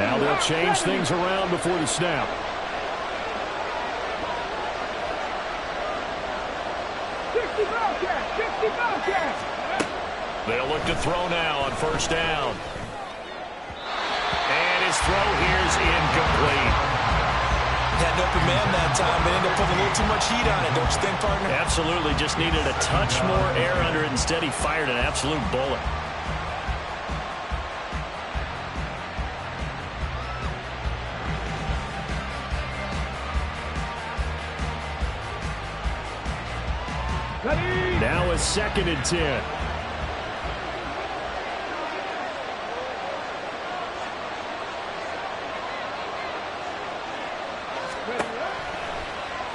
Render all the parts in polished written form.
Now they'll change things around before the snap. They'll look to throw now on first down. And his throw here is incomplete. Had an open man that time, but ended up putting a little too much heat on it, don't you think, partner? Absolutely. Just needed a touch more air under it. Instead, he fired an absolute bullet. Now a 2nd and 10.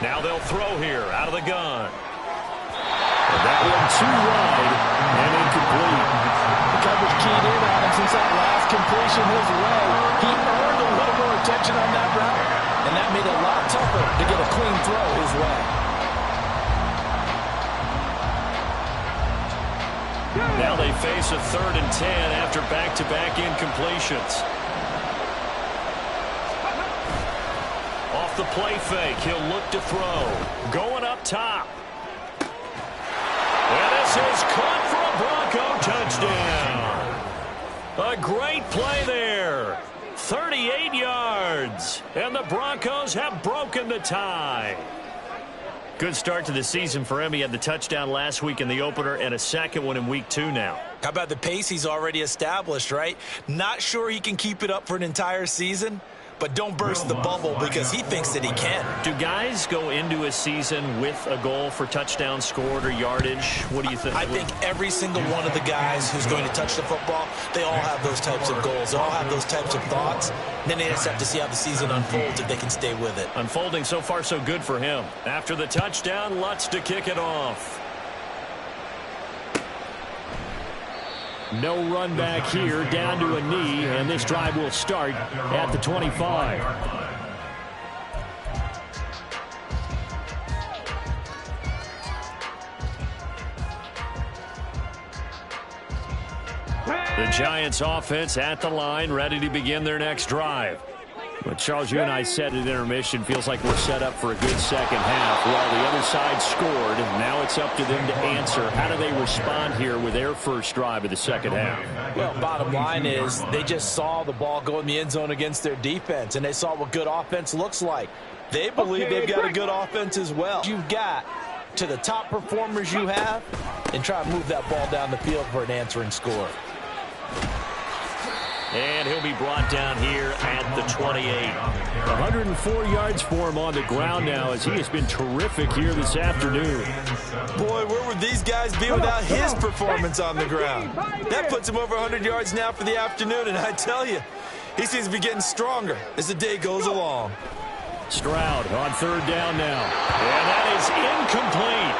Now they'll throw here out of the gun. And that one too wide and incomplete. The coverage keyed in on him since that last completion his way. He earned a little more attention on that route, and that made it a lot tougher to get a clean throw his way. Now they face a 3rd and 10 after back-to-back incompletions. Off the play fake, he'll look to throw. Going up top. And this is caught for a Bronco touchdown. A great play there. 38 yards. And the Broncos have broken the tie. Good start to the season for him. He had the touchdown last week in the opener and a second one in week 2 now. How about the pace he's already established, right? Not sure he can keep it up for an entire season, but don't burst the bubble because he thinks that he can. Do guys go into a season with a goal for touchdown scored or yardage? What do you think? I think every single one of the guys who's going to touch the football, they all have those types of goals. They all have those types of thoughts. And then they just have to see how the season unfolds if they can stay with it. Unfolding so far so good for him. After the touchdown, Lutz to kick it off. No run back here, down to a knee, and this drive will start at the 25. The Giants offense at the line, ready to begin their next drive. But Charles, you and I said at intermission, feels like we're set up for a good second half. Well, the other side scored. Now it's up to them to answer. How do they respond here with their first drive of the second half? Well, bottom line is they just saw the ball go in the end zone against their defense, and they saw what good offense looks like. They believe they've got a good offense as well. You've got to the top performers you have and try to move that ball down the field for an answering score. And he'll be brought down here at the 28. 104 yards for him on the ground now as he has been terrific here this afternoon. Boy, where would these guys be without his performance on the ground? That puts him over 100 yards now for the afternoon, and I tell you, he seems to be getting stronger as the day goes along. Stroud on 3rd down now. And that is incomplete.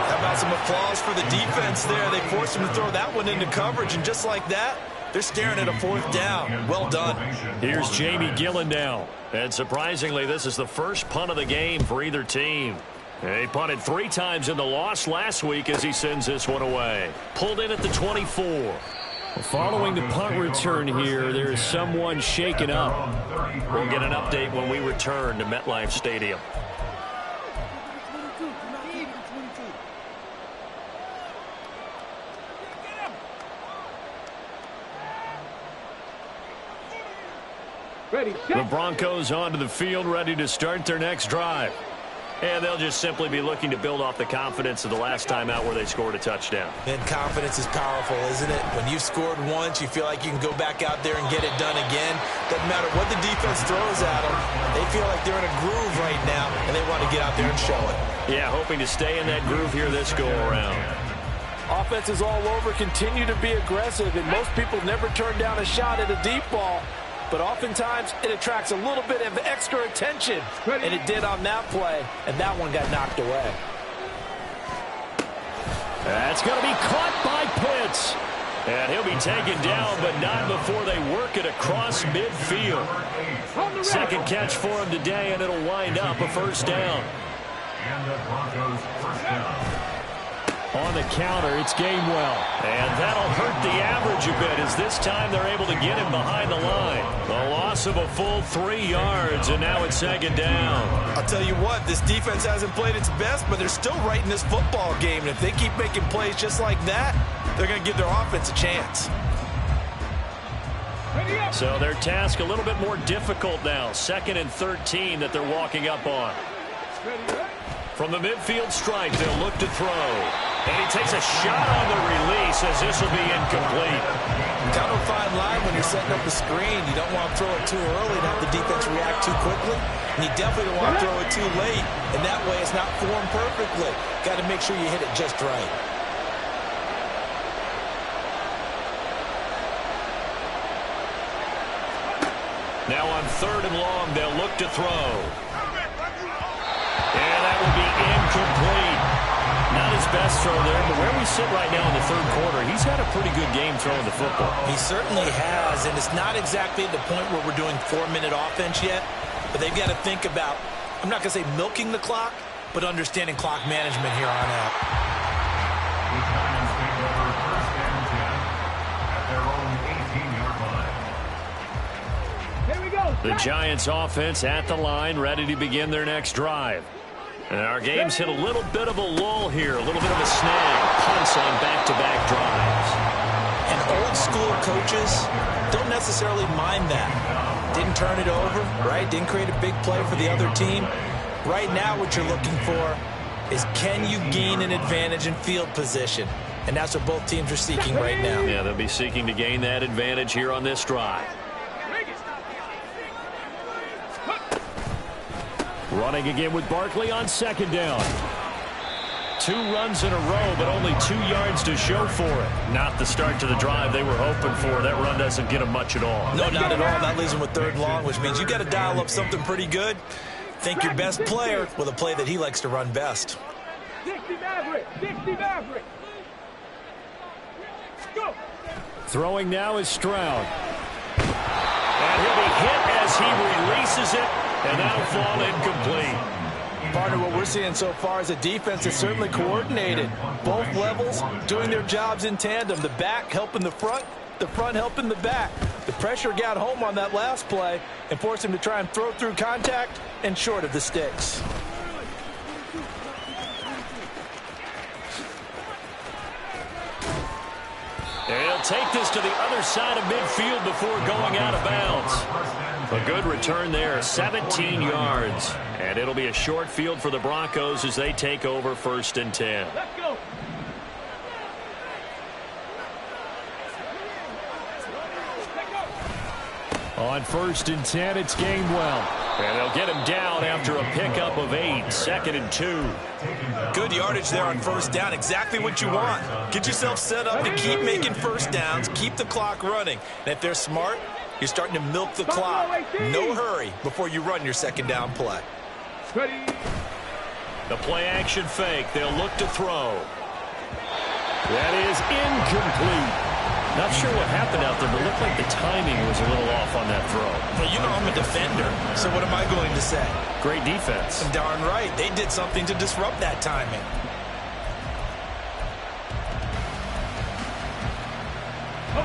How about some applause for the defense there? They forced him to throw that one into coverage, and just like that, they're staring at a 4th down. Well done. Here's Jamie Gillen now. And surprisingly, this is the first punt of the game for either team. He punted 3 times in the loss last week as he sends this one away. Pulled in at the 24. Following the punt return here, there is someone shaken up. We'll get an update when we return to MetLife Stadium. The Broncos onto the field, ready to start their next drive. And they'll just simply be looking to build off the confidence of the last time out where they scored a touchdown. And confidence is powerful, isn't it? When you've scored once, you feel like you can go back out there and get it done again. Doesn't matter what the defense throws at them. They feel like they're in a groove right now, and they want to get out there and show it. Yeah, hoping to stay in that groove here this go-around. Offenses all over continue to be aggressive, and most people never turn down a shot at a deep ball. But oftentimes, it attracts a little bit of extra attention. And it did on that play, and that one got knocked away. That's going to be caught by Pitts. And he'll be taken down, but not before they work it across midfield. Second catch for him today, and it'll wind up a 1st down. And the Broncos 1st down. On the counter, it's Gainwell. And that'll hurt the average a bit as this time they're able to get him behind the line. The loss loss of a full 3 yards, and now it's second down. I'll tell you what, this defense hasn't played its best, but they're still right in this football game. And if they keep making plays just like that, they're going to give their offense a chance. So their task a little bit more difficult now. 2nd and 13 that they're walking up on. From the midfield stripe, they'll look to throw. And he takes a shot on the release as this will be incomplete. Kind of a fine line when you're setting up the screen. You don't want to throw it too early and have the defense react too quickly. And you definitely don't want to throw it too late. And that way it's not formed perfectly. Got to make sure you hit it just right. Now on 3rd and long, they'll look to throw. And that will be incomplete. Not his best throw there, but where we sit right now in the 3rd quarter, he's had a pretty good game throwing the football. He certainly has, and it's not exactly at the point where we're doing 4-minute offense yet, but they've got to think about, I'm not going to say milking the clock, but understanding clock management here on out. The Giants take over 1st and 10 at their own 18-yard line. The Giants offense at the line, ready to begin their next drive. And our game's hit a little bit of a lull here, a little bit of a snag. Punts on back-to-back drives. And old school coaches don't necessarily mind that. Didn't turn it over, right? Didn't create a big play for the other team. Right now what you're looking for is, can you gain an advantage in field position? And that's what both teams are seeking right now. Yeah, they'll be seeking to gain that advantage here on this drive. Running again with Barkley on 2nd down. 2 runs in a row, but only 2 yards to show for it. Not the start to the drive they were hoping for. That run doesn't get them much at all. No, not at all. That leaves them with 3rd and long, which means you got to dial up something pretty good. Think your best player with a play that he likes to run best. 60 Maverick! 60 Maverick! Go! Throwing now is Stroud. And he'll be hit as he releases it, and that'll fall incomplete. Partner, what we're seeing so far is a defense that's certainly coordinated. Both levels doing their jobs in tandem. The back helping the front helping the back. The pressure got home on that last play and forced him to try and throw through contact and short of the sticks. And he'll take this to the other side of midfield before going out of bounds. A good return there, 17 yards. And it'll be a short field for the Broncos as they take over 1st and 10. Let's go! On 1st and 10, it's Gainwell. And they'll get him down after a pickup of 8, 2nd and 2. Good yardage there on 1st down. Exactly what you want. Get yourself set up to keep making 1st downs, keep the clock running. And if they're smart, you're starting to milk the clock. No hurry before you run your 2nd down play. Ready? The play action fake. They'll look to throw. That is incomplete. Not sure what happened out there, but it looked like the timing was a little off on that throw. Well, you know I'm a defender, so what am I going to say? Great defense. Darn right. They did something to disrupt that timing.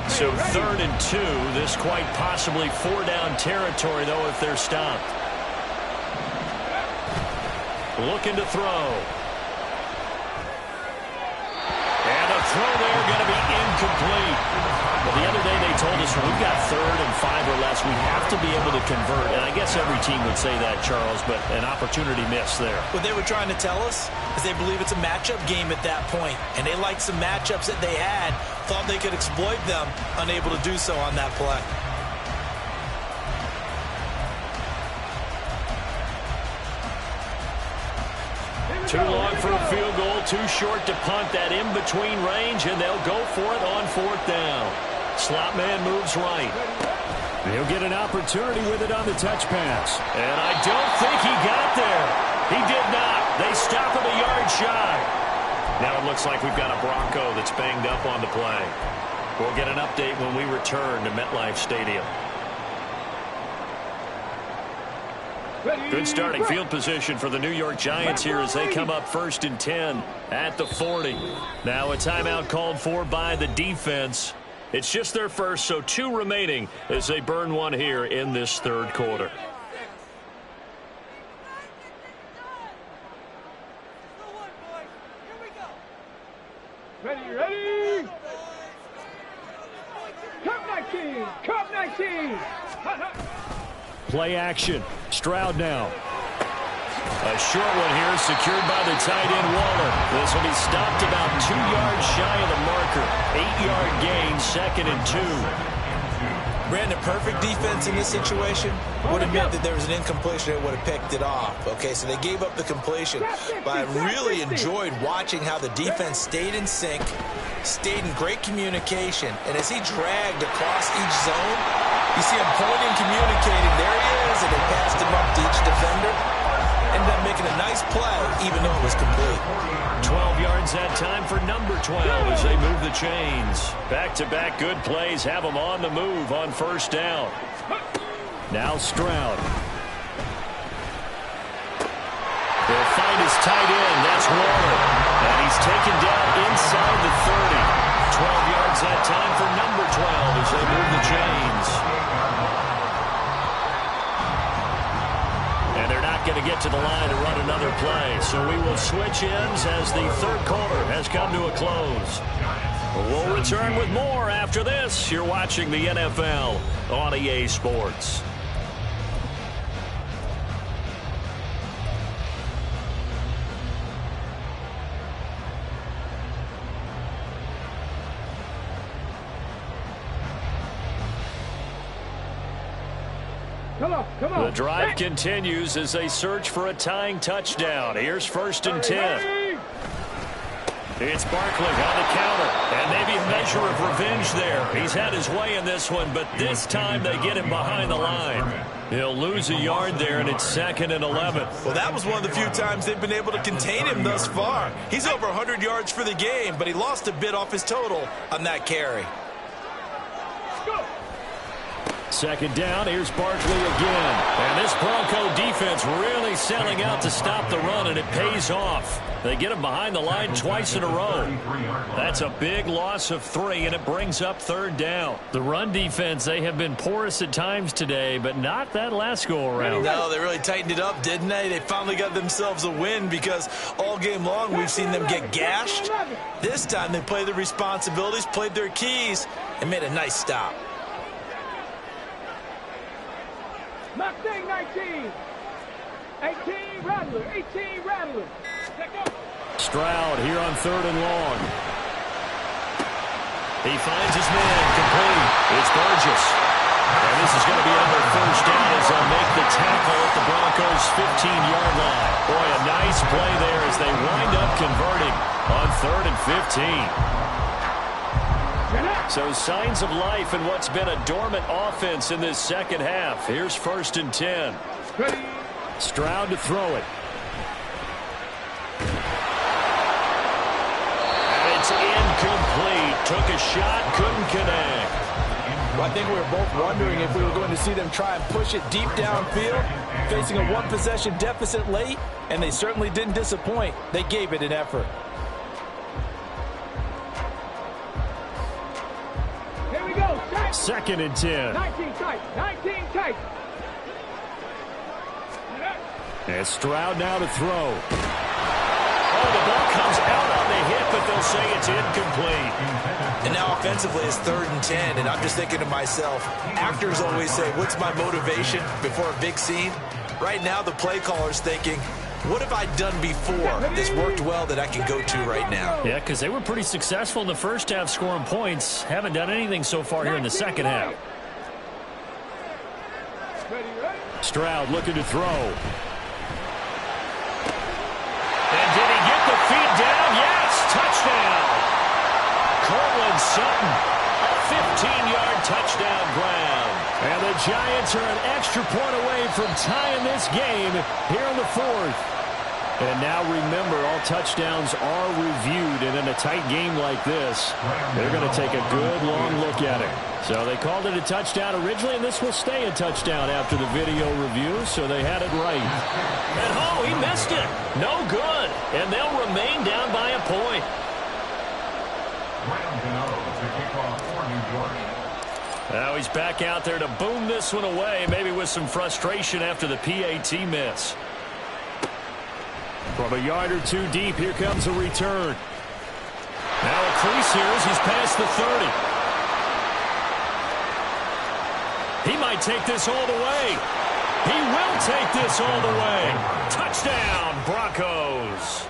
So 3rd and 2. This quite possibly 4-down territory, though, if they're stopped. Looking to throw. And a throw there going to be incomplete. Well, the other day they told us when we've got 3rd and 5 or less, we have to be able to convert. And I guess every team would say that, Charles, but an opportunity missed there. What they were trying to tell us is they believe it's a matchup game at that point. And they liked some matchups that they had, thought they could exploit them, unable to do so on that play. Too long for a field goal, too short to punt. That in-between range, and they'll go for it on 4th down. Slot man moves right. He'll get an opportunity with it on the touch pass. And I don't think he got there. He did not. They stop him a yard shy. Now it looks like we've got a Bronco that's banged up on the play. We'll get an update when we return to MetLife Stadium. Good starting field position for the New York Giants here as they come up 1st and 10 at the 40. Now a timeout called for by the defense. It's just their first, so 2 remaining as they burn one here in this third quarter. Ready. Cup 19. Cup 19. Play action. Stroud now. A short one here secured by the tight end Waller. This will be stopped about 2 yards shy of the marker. 8-yard gain, 2nd and 2. Brandon, perfect defense in this situation would have meant that there was an incompletion that would have picked it off. Okay, so they gave up the completion. But I really enjoyed watching how the defense stayed in sync, stayed in great communication, and as he dragged across each zone, you see him pointing, communicating. There he is, and they passed him up to each defender. Ended up making a nice play, even though it was complete. 12 yards that time for number 12 as they move the chains. Back-to-back good plays have them on the move on first down. Now Stroud. They'll find his tight end. That's Waller. And he's taken down inside the 30. 12 yards that time for number 12 as they move the chains. Going to get to the line to run another play. So we will switch ends as the third quarter has come to a close. We'll return with more after this. You're watching the NFL on EA Sports. Come on. The drive continues as they search for a tying touchdown. Here's 1st and 10. It's Barkley on the counter, and maybe a measure of revenge there. He's had his way in this one, but this time they get him behind the line. He'll lose a yard there, and it's 2nd and 11. Well, that was one of the few times they've been able to contain him thus far. He's over 100 yards for the game, but he lost a bit off his total on that carry. 2nd down, here's Barkley again. And this Bronco defense really selling out to stop the run, and it pays off. They get him behind the line twice in a row. That's a big loss of 3, and it brings up 3rd down. The run defense, they have been porous at times today, but not that last go-around. No, they really tightened it up, didn't they? They finally got themselves a win because all game long we've seen them get gashed. This time they played their responsibilities, played their keys, and made a nice stop. Mustang 19. 18 Rattler. 18 Rattler. Stroud here on 3rd and long. He finds his man complete. It's Burgess. And this is going to be another 1st down as they'll make the tackle at the Broncos' 15-yard line. Boy, a nice play there as they wind up converting on 3rd and 15. So signs of life in what's been a dormant offense in this second half. Here's 1st and 10. Stroud to throw it. And it's incomplete. Took a shot, couldn't connect. Well, I think we were both wondering if we were going to see them try and push it deep downfield, facing a 1-possession deficit late, and they certainly didn't disappoint. They gave it an effort. 2nd and 10. 19 tight. 19 tight. And Stroud now to throw. Oh, the ball comes out on the hit, but they'll say it's incomplete. And now offensively it's 3rd and 10, and I'm just thinking to myself, actors always say, what's my motivation before a big scene? Right now the play caller's thinking, what have I done before that's worked well that I can go to right now? Yeah, because they were pretty successful in the first half scoring points. Haven't done anything so far here in the second half. Stroud looking to throw. And did he get the feet down? Yes, touchdown. Cortland Sutton, a 15-yard touchdown grab. And the Giants are an extra point away from tying this game here in the 4th. And now remember, all touchdowns are reviewed, and in a tight game like this, they're going to take a good long look at it. So they called it a touchdown originally, and this will stay a touchdown after the video review, so they had it right. And oh, he missed it. No good. And they'll remain down by a point. Rams and O's to kick off for New York. Now he's back out there to boom this one away, maybe with some frustration after the PAT miss. From a yard or two deep, here comes a return. Now a crease here as he's past the 30. He might take this all the way. He will take this all the way. Touchdown, Broncos.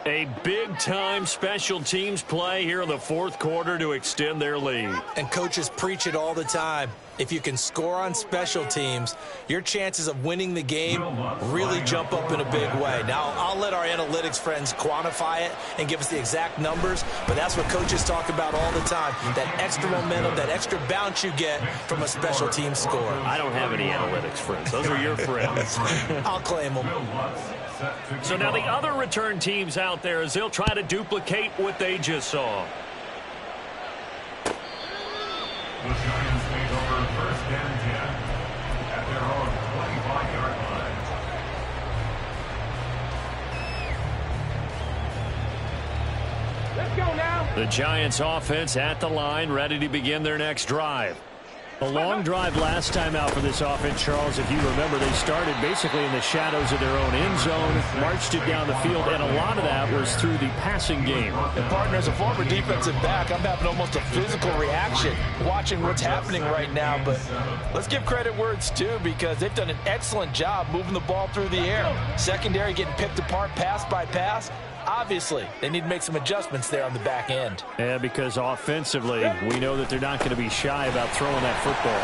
A big-time special teams play here in the fourth quarter to extend their lead. And coaches preach it all the time. If you can score on special teams, your chances of winning the game really jump up in a big way. Now, I'll let our analytics friends quantify it and give us the exact numbers, but that's what coaches talk about all the time, that extra momentum, that extra bounce you get from a special team score. I don't have any analytics friends. Those are your friends. I'll claim them. So now the other return teams out there as they'll try to duplicate what they just saw. The Giants take over first and 10 at their own 25-yard line. Let's go now. The Giants offense at the line, ready to begin their next drive. A long drive last time out for this offense, Charles. If you remember, they started basically in the shadows of their own end zone, marched it down the field, and a lot of that was through the passing game. And partner, as a former defensive back, I'm having almost a physical reaction watching what's happening right now. But let's give credit where it's due, because they've done an excellent job moving the ball through the air. Secondary getting picked apart pass by pass. Obviously, they need to make some adjustments there on the back end. Yeah, because offensively, we know that they're not going to be shy about throwing that football.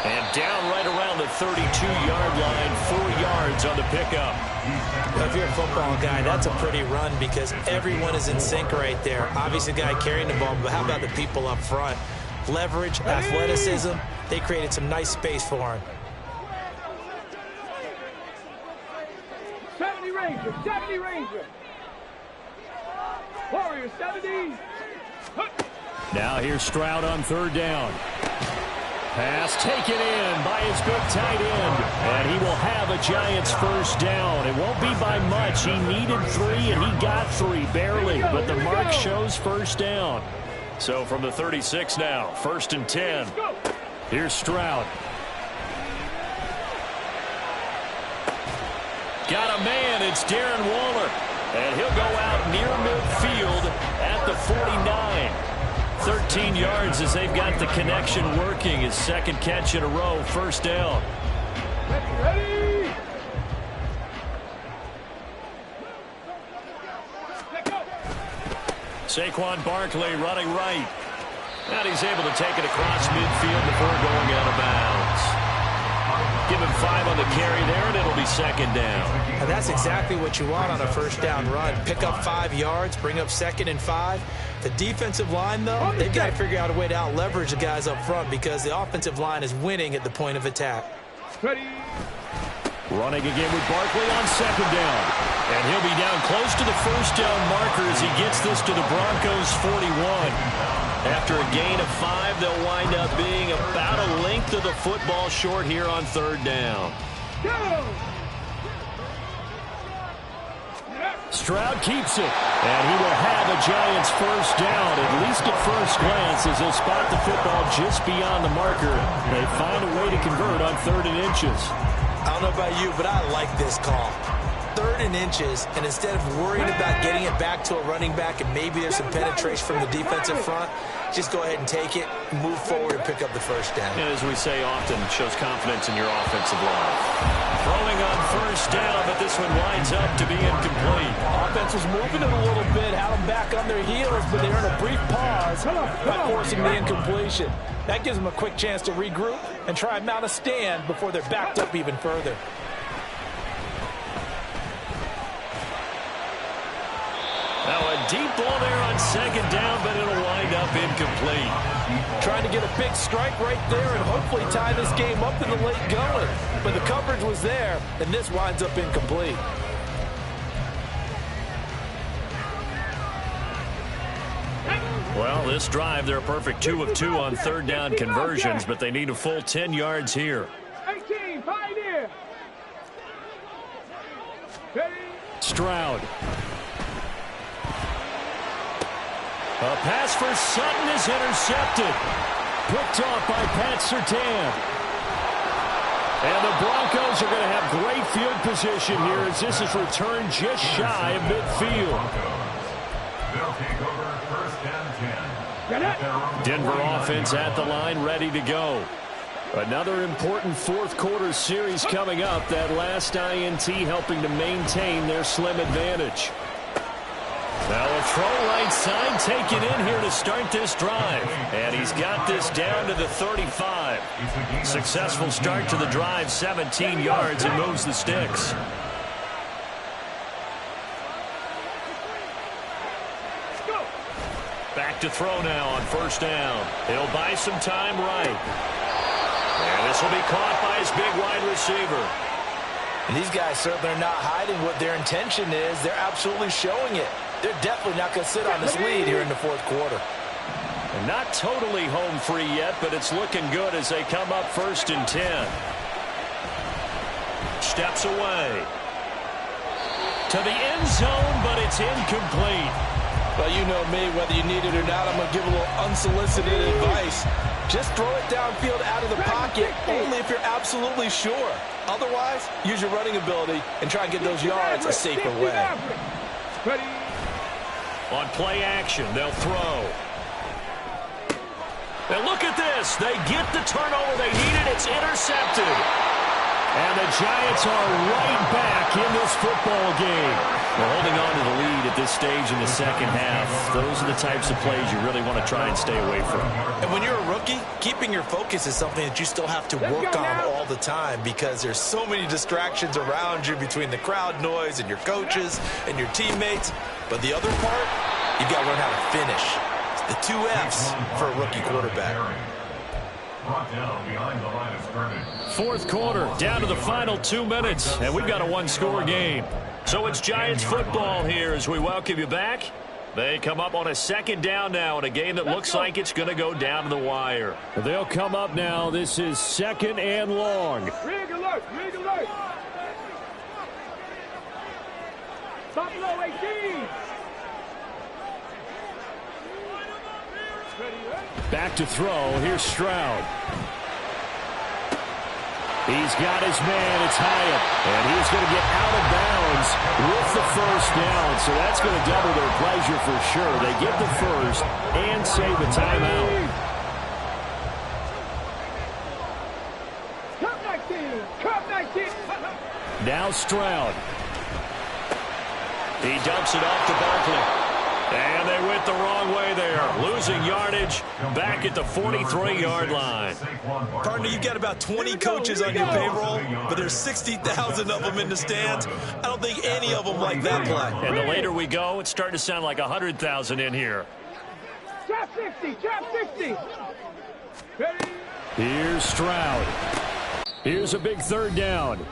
And down right around the 32-yard line, 4 yards on the pickup. Well, if you're a football guy, that's a pretty run because everyone is in sync right there. Obviously, the guy carrying the ball, but how about the people up front? Leverage, athleticism, they created some nice space for him. 70 Ranger, 70 Ranger. Warrior, 70. Now here's Stroud on third down. Pass taken in by his big tight end. And he will have a Giants first down. It won't be by much. He needed 3, and he got 3, barely. But the mark shows first down. So from the 36 now, first and 10. Here's Stroud. Got a man. It's Darren Waller. And he'll go out near midfield at the 49. 13 yards as they've got the connection working. His second catch in a row, first down. Ready. Saquon Barkley running right. And he's able to take it across midfield before going out of bounds. Give him 5 on the carry there, and it'll be second down. And that's exactly what you want on a first down run. Pick up 5 yards, bring up second and 5. The defensive line, though, they've got to figure out a way to out-leverage the guys up front because the offensive line is winning at the point of attack. Ready. Running again with Barkley on second down. And he'll be down close to the first down marker as he gets this to the Broncos' 41. After a gain of 5, they'll wind up being about a length of the football short here on third down. Go. Stroud keeps it, and he will have a Giants first down, at least at first glance, as they'll spot the football just beyond the marker. They find a way to convert on 3rd and inches. I don't know about you, but I like this call. 3rd and inches, and instead of worrying about getting it back to a running back and maybe there's some penetration from the defensive front, just go ahead and take it, move forward, and pick up the first down. And as we say often, it shows confidence in your offensive line. Throwing on first down, but this one winds up to be incomplete. Offense was moving it a little bit, had them back on their heels, but they earned a brief pause by forcing the incompletion. That gives them a quick chance to regroup and try and mount a stand before they're backed up even further. Now a deep ball there on second down, but it'll wind up incomplete. Trying to get a big strike right there and hopefully tie this game up in the late going. But the coverage was there, and this winds up incomplete. Well, this drive, they're a perfect 2 of 2 on third down conversions, but they need a full 10 yards here. 18, Pioneer. Ready. Stroud. A pass for Sutton is intercepted. Picked off by Pat Surtain. And the Broncos are going to have great field position here as this is returned just shy of midfield. They'll take over first and 10. Denver offense at the line, ready to go. Another important fourth quarter series coming up. That last INT helping to maintain their slim advantage. Now a throw right side taken in here to start this drive. And he's got this down to the 35. Successful start to the drive, 17 yards, and moves the sticks. Back to throw now on first down. He'll buy some time right. And this will be caught by his big wide receiver. And these guys certainly are not hiding what their intention is. They're absolutely showing it. They're definitely not going to sit on this lead here in the fourth quarter. And not totally home free yet, but it's looking good as they come up first and 10. Steps away. To the end zone, but it's incomplete. Well, you know me, whether you need it or not, I'm going to give a little unsolicited advice. Just throw it downfield out of the pocket, only if you're absolutely sure. Otherwise, use your running ability and try and get those yards a safer way. On play action, they'll throw. Now look at this. They get the turnover they needed. It's intercepted. And the Giants are right back in this football game. We're holding on to the lead at this stage in the second half. Those are the types of plays you really want to try and stay away from. And when you're a rookie, keeping your focus is something that you still have to work on all the time because there's so many distractions around you between the crowd noise and your coaches and your teammates. But the other part, you've got to learn how to finish. It's the 2 F's for a rookie quarterback. Brought down behind the line of scrimmage. Fourth quarter, down to the final 2 minutes, and we've got a one-score game. So it's Giants football here as we welcome you back. They come up on a second down now in a game that looks like it's going to go down to the wire. They'll come up now. This is second and long. Rig alert, rig alert. Buffalo 18. Back to throw. Here's Stroud. He's got his man. It's Hyatt. And he's going to get out of bounds with the first down. So that's going to double their pleasure for sure. They get the first and save a timeout. Cup 19. Cup 19. Now Stroud. He dumps it off to Barkley. And they went the wrong way there. Losing yardage back at the 43-yard line. Partner, you've got about 20 coaches on your payroll, but there's 60,000 of them in the stands. I don't think any of them like that play. And the later we go, it's starting to sound like 100,000 in here. Trap 60. Trap 60. Ready? Here's Stroud. Here's a big third down.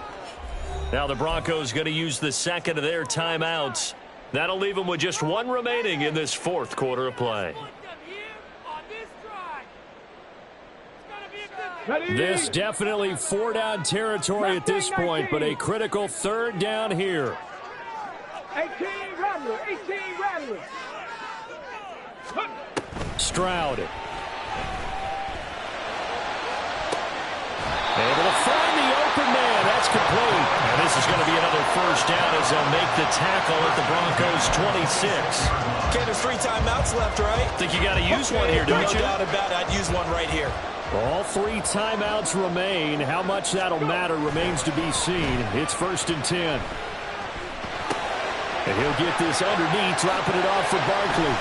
Now the Broncos going to use the second of their timeouts. That'll leave them with just one remaining in this fourth quarter of play. This definitely four-down territory at this point, but a critical third down here. 18 Rattler. 18 Rattler. Stroud. Able to find the open man. That's complete. And this is going to be another first down as they'll make the tackle at the Broncos 26. Okay, there's 3 timeouts left, right? Think you got to use one here, don't you? No doubt about it. I'd use one right here. All 3 timeouts remain. How much that'll matter remains to be seen. It's first and 10. And he'll get this underneath, dropping it off for Barkley.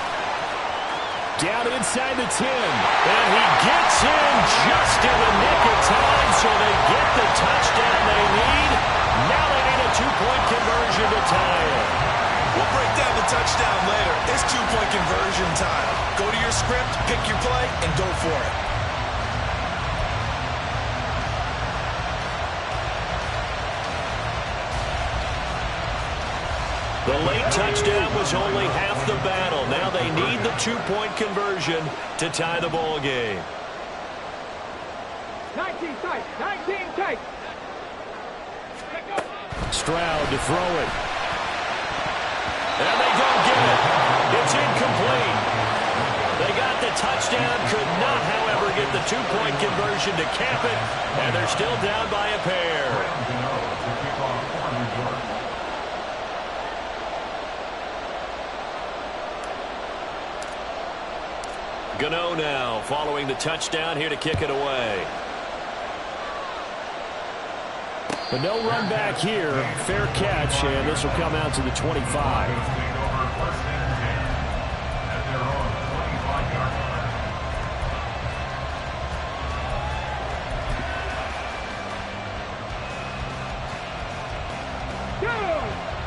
Down inside the 10. And he gets in just in the nick of time, so they get the touchdown they need. Now they need a 2-point conversion to tie it. We'll break down the touchdown later. It's 2-point conversion time. Go to your script, pick your play, and go for it. The late touchdown was only half the battle. Now they need the 2-point conversion to tie the ball game. 19 tight. 19 tight. Stroud to throw it. And they don't get it. It's incomplete. touchdown. Could not, however, get the two-point conversion to cap it. And they're still down by a pair. Gano now following the touchdown here to kick it away. But no run back here. Fair catch, and this will come out to the 25.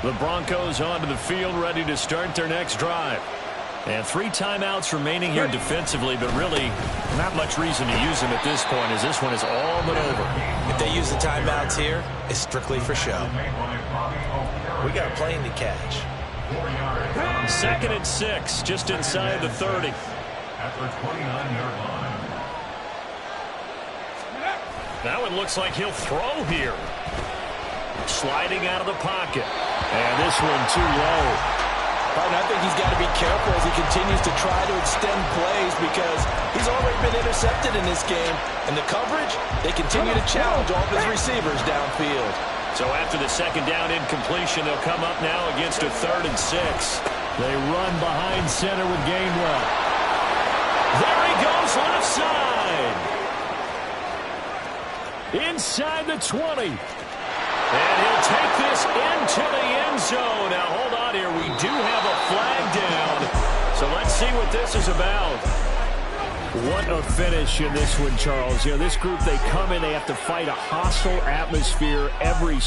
The Broncos onto the field, ready to start their next drive. And 3 timeouts remaining here defensively, but really not much reason to use them at this point, as this one is all but over. If they use the timeouts here, it's strictly for show. We got a plane to catch. 2nd and 6, just inside the 30. At the 29-yard line. Now it looks like he'll throw here. Sliding out of the pocket. And this one too low. I think he's got to be careful as he continues to try to extend plays because he's already been intercepted in this game. And the coverage, they continue to challenge all of his receivers downfield. So after the 2nd down incompletion, they'll come up now against a 3rd and 6. They run behind center with Gainwell. There he goes left side. Inside the 20. And he'll take this into the end zone. Now, hold on here. We do have a flag down. So let's see what this is about. What a finish in this one, Charles. You know, this group, they come in, they have to fight a hostile atmosphere every